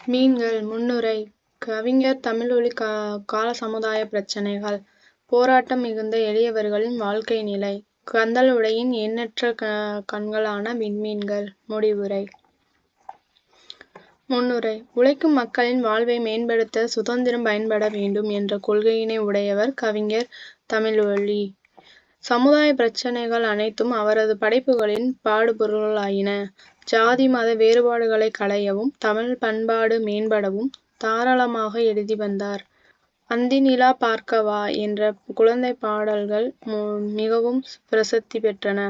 மீன்கள் முன்னுரை கவிஞர் தமிழ்மொழி கால சமுதாய பிரச்சினைகள் போராட்டம் மிகுந்த எளியவர்களின் வாழ்க்கை நிலை கந்தலுடையின் எண்ணற்ற கண்களான விண்மீன்கள் முடிவுரை முன்னுரை உழைக்கும் மக்களின் வாழ்வை மேம்படுத்த சுதந்திரம் பயன்பட வேண்டும் என்ற கொள்கையினை உடையவர் கவிஞர் தமிழ்மொழி. சமுதாய பிரச்சினைகள் அனைத்தும் அவரது படைப்புகளின் பாடுபொருளாயின. ஜாதி மத வேறுபாடுகளை களையவும் தமிழ் பண்பாடு மேம்படவும் தாராளமாக எழுதி வந்தார். அந்தி நிலா பார்க்கவா என்ற குழந்தை பாடல்கள் மிகவும் பிரசித்தி பெற்றன.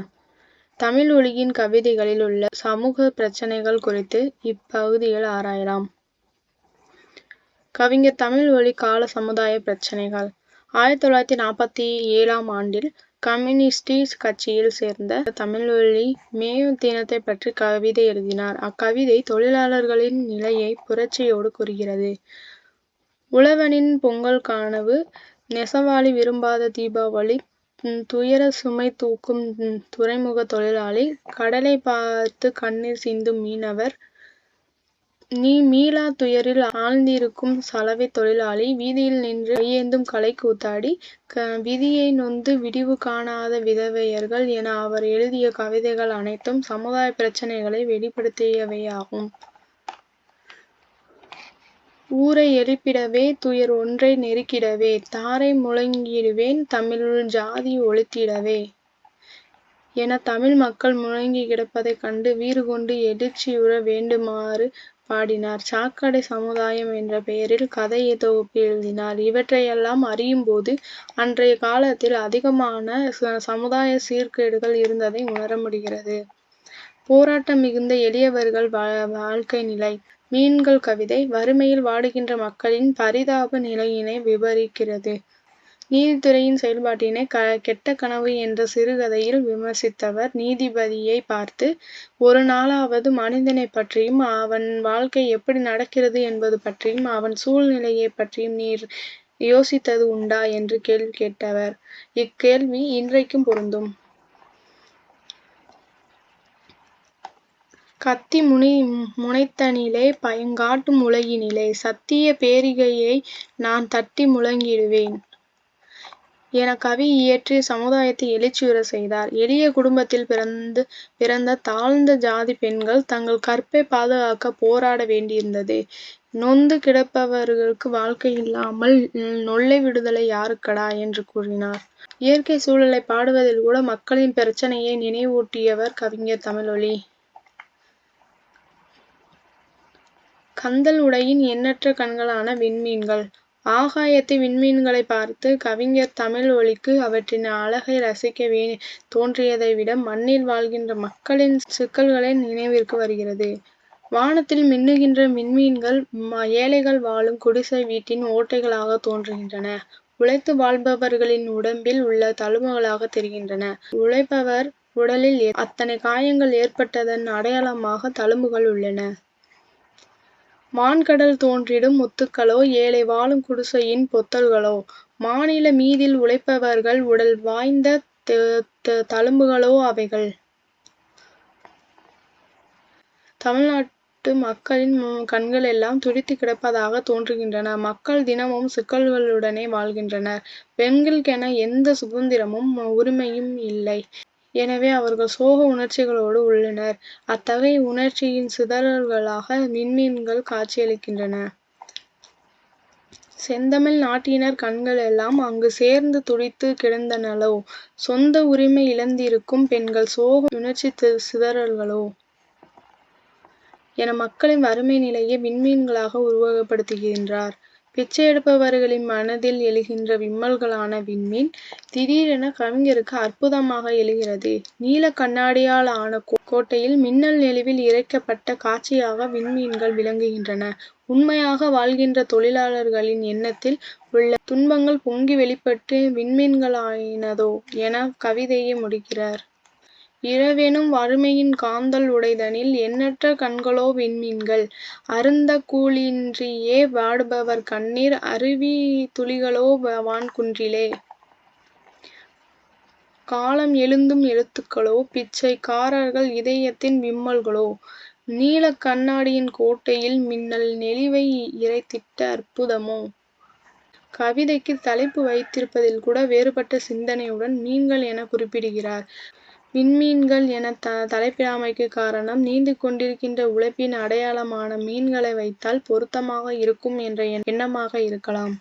தமிழ்மொழியின் கவிதைகளில் உள்ள சமூக பிரச்சினைகள் குறித்து இப்பகுதியில் ஆராயலாம். கவிஞர் தமிழ்மொழி கால சமுதாய பிரச்சினைகள் 1947ஆம் ஆண்டில் கம்யூனிஸ்ட் கட்சியில் சேர்ந்த தமிழ்மொழி மே தினத்தை பற்றி கவிதை எழுதினார். அக்கவிதை தொழிலாளர்களின் நிலையை புரட்சியோடு கூறுகிறது. உழவனின் பொங்கல் கனவு, நெசவாளி விரும்பாத தீபாவளி, துயர சுமை தூக்கும் துறைமுக தொழிலாளி, கடலை பார்த்து கண்ணீர் சிந்தும் மீனவர், நீ மீளா துயரில் ஆழ்ந்திருக்கும் சலவை தொழிலாளி, வீதியில் நின்று கையேந்தும் கலை கூத்தாடி, விதியை நொந்து விடிவு காணாத விதவையர்கள் என அவர் எழுதிய கவிதைகள் அனைத்தும் சமுதாய பிரச்சினைகளை வெளிப்படுத்தியவையாகும். ஊரை எழுப்பிடவே, துயர் ஒன்றை நெருக்கிடவே, தாரை முழங்கிடுவேன் தமிழுள் ஜாதி ஒழித்திடவே என தமிழ் மக்கள் முழங்கி கிடப்பதைக் கண்டு வீறு கொண்டு எழுச்சியுற வேண்டுமாறு பாடினார். சாக்கடை சமுதாயம் என்ற பெயரில் கதை தொகுப்பு எழுதினார். இவற்றையெல்லாம் அறியும்போது அன்றைய காலத்தில் அதிகமான சமுதாய சீர்கேடுகள் இருந்ததை உணர முடிகிறது. போராட்டம் மிகுந்த எளியவர்கள் வாழ்க்கை நிலை மீன்கள் கவிதை வறுமையில் வாடுகின்ற மக்களின் பரிதாப நிலையினை விவரிக்கிறது. நீதித்துறையின் செயல்பாட்டினை கெட்ட கனவு என்ற சிறுகதையில் விமர்சித்தவர் நீதிபதியை பார்த்து, ஒரு நாளாவது மனிதனை பற்றியும் அவன் வாழ்க்கை எப்படி நடக்கிறது என்பது பற்றியும் அவன் சூழ்நிலையை பற்றியும் நீர் யோசித்தது உண்டா என்று கேள்வி கேட்டவர். இக்கேள்வி இன்றைக்கும் பொருந்தும். கத்தி முனைத்தனிலே பயங்காட்டும் உலகினிலே சத்திய பேரிகையை நான் தட்டி முழங்கிடுவேன் என கவி இயற்றி சமுதாயத்தை எழுச்சியுற செய்தார். எளிய குடும்பத்தில் பிறந்த தாழ்ந்த ஜாதி பெண்கள் தங்கள் கற்பை பாதுகாக்க போராட வேண்டியிருந்தது. நொந்து கிடப்பவர்களுக்கு வாழ்க்கை இல்லாமல் நொல்லை விடுதலை யாருக்கடா என்று கூறினார். இயற்கை சூழலை பாடுவதில் கூட மக்களின் பிரச்சனையை நினைவூட்டியவர் கவிஞர் தமிழ்மொழி. கந்தல் உடையின் எண்ணற்ற கண்களான விண்மீன்கள் ஆகாயத்தை விண்மீன்களை பார்த்து கவிஞர் தமிழ்மொழிக்கு அவற்றின் அழகை ரசிக்க தோன்றியதை விட மண்ணில் வாழ்கின்ற மக்களின் சிக்கல்களே நினைவிற்கு வருகிறது. வானத்தில் மின்னுகின்ற விண்மீன்கள் ஏழைகள் வாழும் குடிசை வீட்டின் ஓட்டைகளாக தோன்றுகின்றன. உழைத்து வாழ்பவர்களின் உடம்பில் உள்ள தழும்புகளாக தெரிகின்றன. உழைப்பவர் உடலில் அத்தனை காயங்கள் ஏற்பட்டதன் அடையாளமாக தழும்புகள் உள்ளன. மான்கடல் தோன்றிடும் முத்துக்களோ, ஏழை வாழும் குடிசையின் பொத்தல்களோ, மாநில மீதில் உழைப்பவர்கள் உடல் வாய்ந்த தழும்புகளோ அவைகள். தமிழ்நாட்டு மக்களின் கண்கள் எல்லாம் துடித்து கிடப்பதாக தோன்றுகின்றன. மக்கள் தினமும் சிக்கல்களுடனே வாழ்கின்றனர். பெண்களுக்கென எந்த சுதந்திரமும் உரிமையும் இல்லை. எனவே அவர்கள் சோக உணர்ச்சிகளோடு உள்ளனர். அத்தகைய உணர்ச்சியின் சிதறல்களாக விண்மீன்கள் காட்சியளிக்கின்றன. செந்தமிழ் நாட்டினர் கண்கள் எல்லாம் அங்கு சேர்ந்து துடித்து கிடந்தனளோ, சொந்த உரிமை இழந்திருக்கும் பெண்கள் சோக உணர்ச்சி சிதறல்களோ என மக்களின் வறுமை நிலையை விண்மீன்களாக உருவகப்படுத்துகின்றார். பிச்சை எடுப்பவர்களின் மனதில் எழுகின்ற விம்மல்களான விண்மீன் திடீரென கவிஞருக்கு அற்புதமாக எழுகிறது. நீல கண்ணாடியால் ஆன கோட்டையில் மின்னல் நெளிவில் இறைக்கப்பட்ட காட்சியாக விண்மீன்கள் விளங்குகின்றன. உண்மையாக வாழ்கின்ற தொழிலாளர்களின் எண்ணத்தில் உள்ள துன்பங்கள் பொங்கி வெளிப்பட்டு விண்மீன்களாயினதோ என கவிதையை முடிக்கிறார். இரவெனும் வறுமையின் காந்தல் உடைதனில் எண்ணற்ற கண்களோ விண்மீன்கள், அருந்த கூலின்றியே வாடுபவர் கண்ணீர் அருவி துளிகளோ வான்குன்றிலே, காலம் எழுந்தும் எழுத்துக்களோ, பிச்சைக்காரர்கள் இதயத்தின் விம்மல்களோ, நீலக் கண்ணாடியின் கோட்டையில் மின்னல் நெளிவை இரைத்திட்ட அற்புதமோ. கவிதைக்கு தலைப்பு வைத்திருப்பதில் கூட வேறுபட்ட சிந்தனையுடன் மீன்கள் என குறிப்பிடுகிறார். விண்மீன்கள் என தலைப்பிடாமைக்கு காரணம் நீந்து கொண்டிருக்கின்ற உழைப்பின் அடையாளமான மீன்களை வைத்தால் பொருத்தமாக இருக்கும் என்ற எண்ணமாக இருக்கலாம்.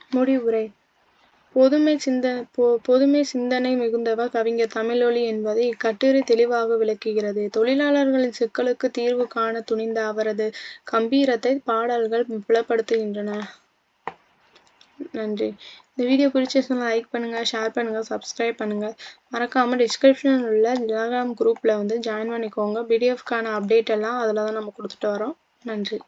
முடிவுரை. பொதுமை சிந்தனை மிகுந்தவர் கவிஞர் தமிழொலி என்பதை இக்கட்டுரை தெளிவாக விளக்குகிறது. தொழிலாளர்களின் சிக்கலுக்கு தீர்வு காண துணிந்த அவரது கம்பீரத்தை பாடல்கள் புலப்படுத்துகின்றன. நன்றி. இந்த வீடியோ பிடிச்சிருந்தா லைக் பண்ணுங்க, ஷேர் பண்ணுங்க, சப்ஸ்கிரைப் பண்ணுங்க. மறக்காம டிஸ்கிரிப்ஷனில் உள்ள டெலகிராம் குரூப்ல ஜாயின் பண்ணிக்கோங்க. பிடிஎஃப்கான அப்டேட் எல்லாம் அதில் தான் நம்ம கொடுத்துட்டு வரோம். நன்றி.